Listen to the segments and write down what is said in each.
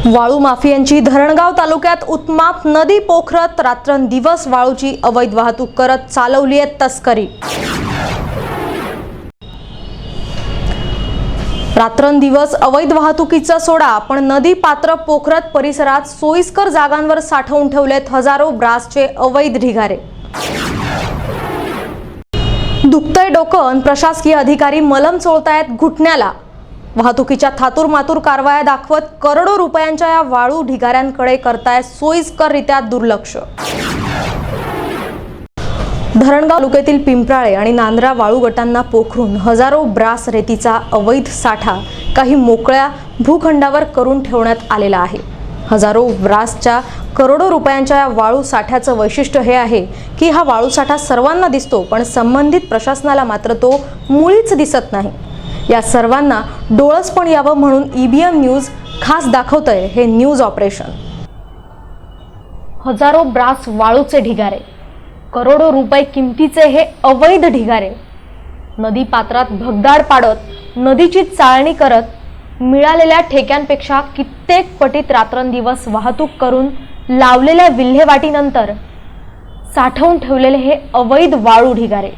वाळू माफियांची धरणगाव तालुक्यात उत्माप नदी पोखरत रात्रंदिवस वाळूची अवैध वाहतूक करत चालवली आहे तस्करी। रात्रंदिवस अवैध वाहतुकीचा सोडा पण नदी पात्र पोखरत परिसरात सोयीस्कर जागांवर साठवून ठेवलेत हजारो ब्रासचे अवैध ढिगारे। दुखतंय डोकं अन प्रशासकीय अधिकारी मलम चोळतायत घुटण्याला। वाहतुकीच्या थातूर मातूर कारवाया दाखवत करोडो रुपयांच्या या वाळू ढिगाऱ्यांकडे करताय सोयीस्कररित्या दुर्लक्ष। धरणगाव तालुक्यातील पिंपराळे आणि नांद्रा वाळू गटांना पोखरून हजारो ब्रास रेतीचा अवैध साठा काही मोकळ्या भूखंडावर करून ठेवण्यात आलेला आहे। हजारो ब्रासच्या करोडो रुपयांच्या या वाळू साठ्याचं वैशिष्ट्य हे आहे की हा वाळू साठा सर्वांना दिसतो पण संबंधित प्रशासनाला मात्र तो मुळीच दिसत नाही। या सर्वांना डोळस पण यावं म्हणून ईबीएम न्यूज खास दाखवतंय हे न्यूज ऑपरेशन। हजारो ब्रास वाळूचे ढिगारे, करोडो रुपये किमतीचे हे अवैध ढिगारे नदी पात्रात भगदाड पाडत नदीची चाळणी करत मिळालेल्या ठेक्यांपेक्षा कित्येक पटीत रात्रंदिवस वाहतूक करून लावलेल्या विल्हेवाटीनंतर साठवून ठेवलेले हे अवैध वाळू ढिगारे।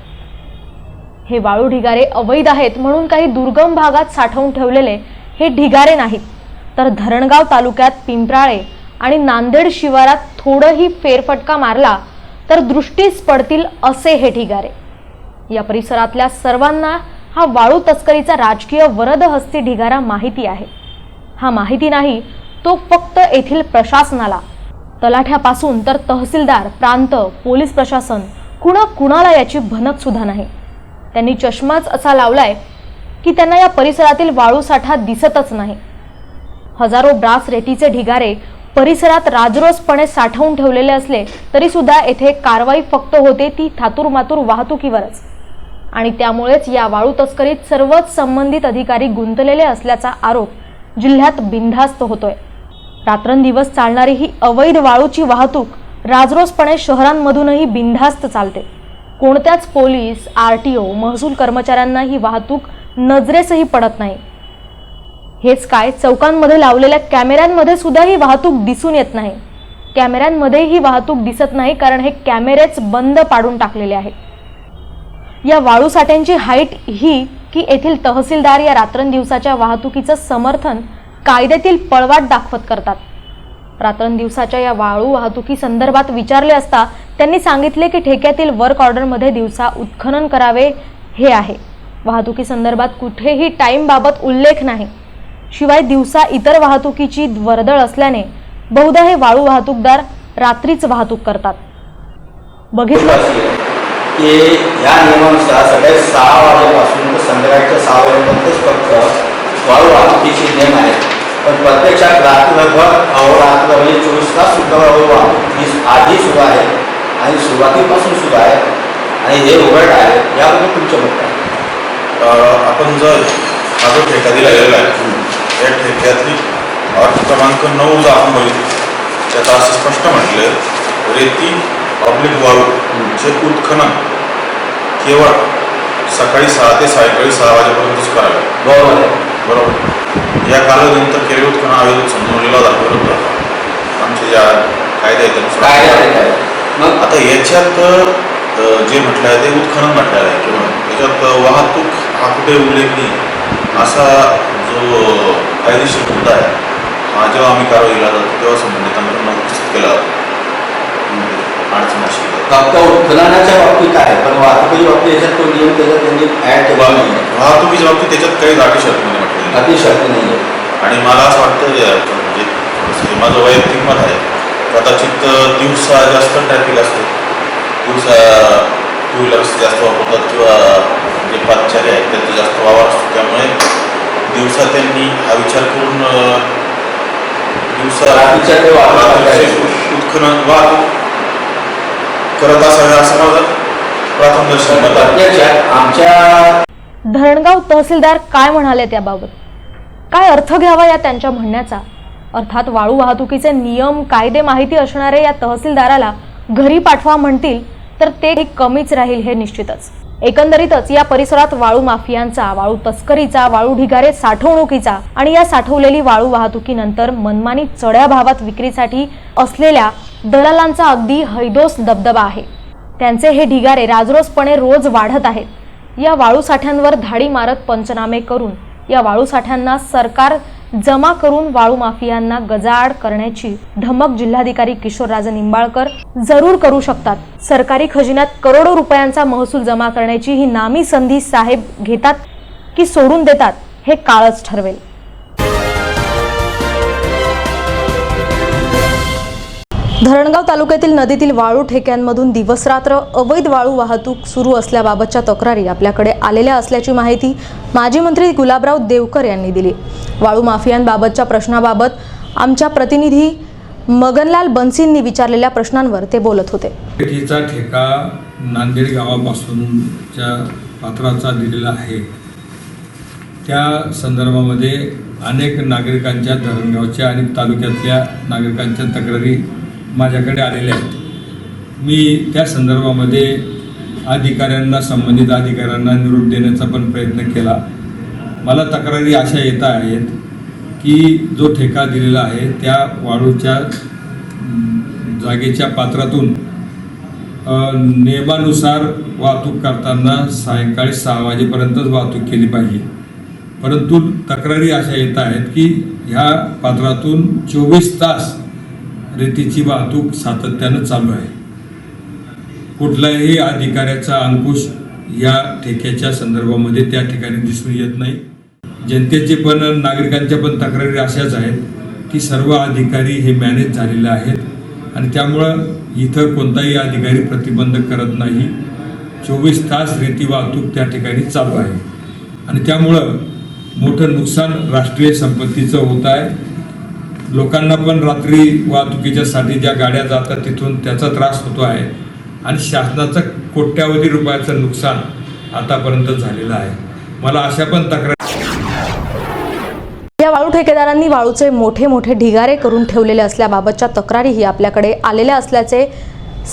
हे वाळू ढिगारे अवैध आहेत म्हणून काही दुर्गम भागात साठवून ठेवलेले हे ढिगारे नाहीत, तर धरणगाव तालुक्यात पिंपराळे आणि नांदेड शिवारात थोडंही फेरफटका मारला तर दृष्टीस पडतील असे हे ढिगारे। या परिसरातल्या सर्वांना हा वाळू तस्करीचा राजकीय वरदहस्ती ढिगारा माहिती आहे। हा माहिती नाही तो फक्त येथील प्रशासनाला, तलाठ्यापासून तर तहसीलदार, प्रांत, पोलीस प्रशासन कुणाला याची भनक सुद्धा नाही। त्यांनी चष्माच असा लावलाय की त्यांना या परिसरातील वाळू साठा दिसतच नाही। हजारो ब्रास रेतीचे ढिगारे परिसरात राजरोसपणे साठवून ठेवलेले असले तरी सुद्धा येथे कारवाई फक्त होते ती थातूरमातूर वाहतुकीवरच, आणि त्यामुळेच या वाळू तस्करीत सर्वच संबंधित अधिकारी गुंतलेले असल्याचा आरोप जिल्ह्यात बिनधास्त होतोय। रात्रंदिवस चालणारी ही अवैध वाळूची वाहतूक राजरोसपणे शहरांमधूनही बिनधास्त चालते। कोणत्याच पोलीस, आरटीओ, महसूल कर्मचाऱ्यांना ही वाहतूक नजरेसही पडत नाही। हेच काय, चौकांमध्ये लावलेल्या कॅमेऱ्यांमध्ये सुद्धा ही वाहतूक दिसून येत नाही। कॅमेऱ्यांमध्ये ही वाहतूक दिसत नाही कारण हे कॅमेरेच बंद पाडून टाकलेले आहेत। या वाळू साठ्यांची हाईट ही की येथील तहसीलदार या रात्रंदिवसाच्या वाहतुकीचं समर्थन कायद्यातील पळवाट दाखवत करतात। रात्रंदिवसाच्या या वाळू वाहतुकी संदर्भात विचारले असता त्यांनी सांगितले की ठेक्यातील वर्क ऑर्डरमध्ये दिवसा उत्खनन करावे हे आहे। वाहतुकी संदर्भात कुठेही टाइम बाबत उल्लेख नाही। शिवाय दिवसा इतर वाहतुकीची वर्दळ असल्याने बहुधा हे वाळू वाहतूकदार रात्रीच वाहतूक करतात। बघितलं की या नियमानुसार सकाळी 6 वाजेपासून तर संध्याकाळच्या 6 वाजेपर्यंतच फक्त वाळू वाहतुकीचे नियम आहेत, पण प्रत्यक्षात रात्रभर अहोरात्र म्हणजे 24 तास सुद्धा वाळू वाहतूक आधी सुरू आहे आणि सुरुवातीपासून सुरू आहे आणि हे उघड आहे। याबद्दल तुमचं मत काय? आपण जर हा जो ठेका दिलेला आहे या ठेक्यातली अर्थ क्रमांक 9 जर आपण बघितलं त्यात असं स्पष्ट म्हटलं, रेती पब्लिक वाळूचे उत्खनन केवळ सकाळी 6 ते सायंकाळी 6 वाजेपर्यंतच करावे। बरोबर आहे, बरोबर। या कालावधीनंतर केलेले उत्खनन अवैध समजवलेला दाखवलं आमच्या ज्या कायदे आहेत। मग आता याच्यात जे म्हटलं आहे ते उत्खनन म्हटलेलं आहे किंवा त्याच्यात वाहतूक हा कुठे उल्लेख नाही असा जो कायदेशीर मुद्दा आहे। जेव्हा आम्ही कारवाईला जातो तेव्हा संबंधितांना उपस्थित केला अडचण अशी फक्त उत्खननाच्या बाबतीत आहे, पण वाहतुकीच्या बाबतीत याच्यात तो नियम त्याच्यात त्यांनी ऍड केला नाही। वाहतुकीच्या बाबतीत त्याच्यात काही अटी शर्ती नाही म्हटलेली, अति शर्ती नाही आहे। आणि मला असं वाटतं म्हणजे माझं वैयक्तिक मत आहे, कदाचित दिवसा जास्त ट्रॅफिक असते, दिवसा टू व्हीलर्स जास्त वापरतात किंवा जे पादचारी आहेत त्यांचा जास्त वावर असतो, त्यामुळे दिवसा त्यांनी हा विचार करून दिवसा उत्खनन वाहतूक करत असावे असं माझं प्रथम दर्शन। आमच्या धरणगाव तहसीलदार काय म्हणाले त्याबाबत, काय अर्थ घ्यावा या त्यांच्या म्हणण्याचा? अर्थात वाळू वाहतुकीचे नियम कायदे माहिती असणारे या तहसीलदाराला घरी पाठवा म्हणतील तर ते कमीच राहील हे निश्चितच। एकंदरीतच या परिसरात वाळू माफियांचा, वाळू तस्करीचा, वाळू ढिगारे साठवणुकीचा आणि या साठवलेली वाळू वाहतुकीनंतर मनमानी चढ्या भावात विक्रीसाठी असलेल्या दलालांचा अगदी हैदोस दबदबा आहे. त्यांचे हे ढिगारे राजरोसपणे रोज वाढत आहेत. या वाळू साठ्यांवर धाडी मारत पंचनामे करून या वाळू साठ्यांना सरकार जमा करून वाळू माफियांना गजाआड करण्याची धमक जिल्हाधिकारी किशोरराजे निंबाळकर जरूर करू शकतात. सरकारी खजिन्यात करोडो रुपयांचा महसूल जमा करण्याची ही नामी संधी साहेब घेतात की सोडून देतात हे काळच ठरवेल. धरणगाव तालुक्यातील नदीतील वाळू ठेक्यांमधून दिवसरात्र अवैध वाळू वाहतूक सुरू असल्याबाबतच्या तक्रारी आपल्याकडे आलेल्या असल्याची माहिती माजी मंत्री गुलाबराव देवकर यांनी दिली. वाळू माफियांबाबतच्या प्रश्नाबाबत आमच्या प्रतिनिधी मगनलाल बन्सींनी विचारलेल्या प्रश्नांवर ते बोलत होते. पेठीचा ठेका नांदेड गावापासूनच्या पात्राचा दिलेला आहे. त्या संदर्भामध्ये अनेक नागरिकांच्या, धरणगावच्या आणि तालुक्यातल्या नागरिकांच्या तक्रारी माझ्याकडे आलेल्या आहेत. मी त्या संदर्भामध्ये अधिकाऱ्यांना, संबंधित अधिकाऱ्यांना निरोप देण्याचा पण प्रयत्न केला. मला तक्रारी अशा येत आहेत की जो ठेका दिलेला आहे त्या वाळूच्या जागेच्या पात्रातून नियमानुसार वाहतूक करताना सायंकाळी 6 वाजेपर्यंतच वाहतूक केली पाहिजे. परंतु तक्रारी अशा येत आहेत की ह्या पात्रातून 24 तास रेतीची वाहतूक सातत्यानं चालू आहे. कुठल्याही अधिकाऱ्याचा अंकुश या ठेक्याच्या संदर्भामध्ये त्या ठिकाणी दिसून येत नाही. जनतेचे पण, नागरिकांच्या पण तक्रारी अशाच आहेत की सर्व अधिकारी हे मॅनेज झालेले आहेत आणि त्यामुळं इथं कोणताही अधिकारी प्रतिबंध करत नाही. 24 तास रेती वाहतूक त्या ठिकाणी चालू आहे आणि त्यामुळं मोठं नुकसान राष्ट्रीय संपत्तीचं होत आहे. लोकांना पण रात्री वाहतुकीच्यासाठी ज्या गाड्या जातात तिथून त्याचा त्रास होतो आहे आणि शासनाचं कोट्यावधी रुपयाचं नुकसान आतापर्यंत झालेलं आहे. मला अशा पण तक्रार. या वाळू ठेकेदारांनी वाळूचे मोठे मोठे ढिगारे करून ठेवलेले असल्याबाबतच्या तक्रारीही आपल्याकडे आलेल्या असल्याचे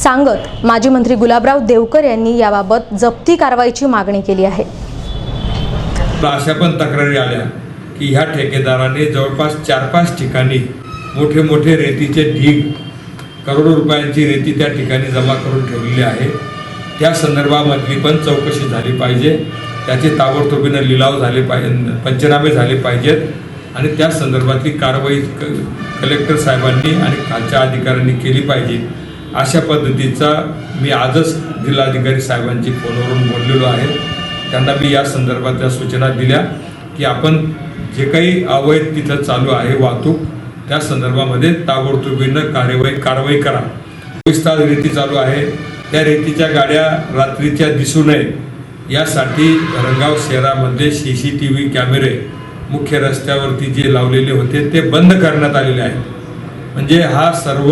सांगत माजी मंत्री गुलाबराव देवकर यांनी याबाबत जप्ती कारवाईची मागणी केली आहे. अशा पण तक्रारी आल्या की ह्या ठेकेदाराने जवळपास 4-5 ठिकाणी मोठे मोठे रेतीचे ढीग, करोडो रुपयांची रेती त्या ठिकाणी जमा करून ठेवलेली आहे. त्या संदर्भामधली पण चौकशी झाली पाहिजे. त्याचे ताबडतोबीनं लिलाव झाले पाहिजे, पंचनामे झाले पाहिजेत आणि त्या संदर्भातली कारवाई कलेक्टर साहेबांनी आणि खालच्या अधिकाऱ्यांनी केली पाहिजे. अशा पद्धतीचा मी आजच जिल्हाधिकारी साहेबांची फोनवरून बोललेलो आहे. त्यांना मी या संदर्भातल्या सूचना दिल्या की आपण जे काही अवैध तिथं चालू आहे वाहतूक, त्या संदर्भामध्ये ताबडतोबीनं कारवाई करा. 24 तास रेती चालू आहे. त्या रेतीच्या गाड्या रात्रीच्या दिसू नये यासाठी धरणगाव शहरामध्ये CCTV कॅमेरे मुख्य रस्त्यावरती जे लावलेले होते ते बंद करण्यात आलेले आहेत. म्हणजे हा सर्व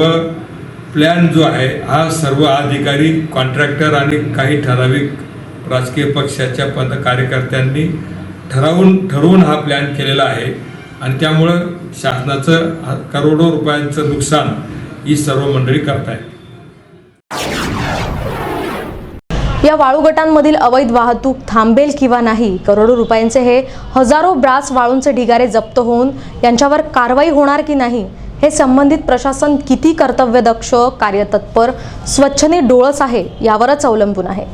प्लॅन जो आहे हा सर्व अधिकारी, कॉन्ट्रॅक्टर आणि काही ठराविक राजकीय पक्षाच्या कार्यकर्त्यांनी ठरवून हा प्लॅन केलेला आहे आणि त्यामुळं शासनाचं करोडो रुपयांचं नुकसान ही सर्व मंडळी करतायत. या वाळू गटांमधील अवैध वाहतूक थांबेल किंवा नाही, करोडो रुपयांचे हे हजारो ब्रास वाळूंचे ढिगारे जप्त होऊन यांच्यावर कारवाई होणार की नाही, हे संबंधित प्रशासन किती कर्तव्यदक्ष, कार्यतत्पर, स्वच्छने डोळस आहे यावरच अवलंबून आहे.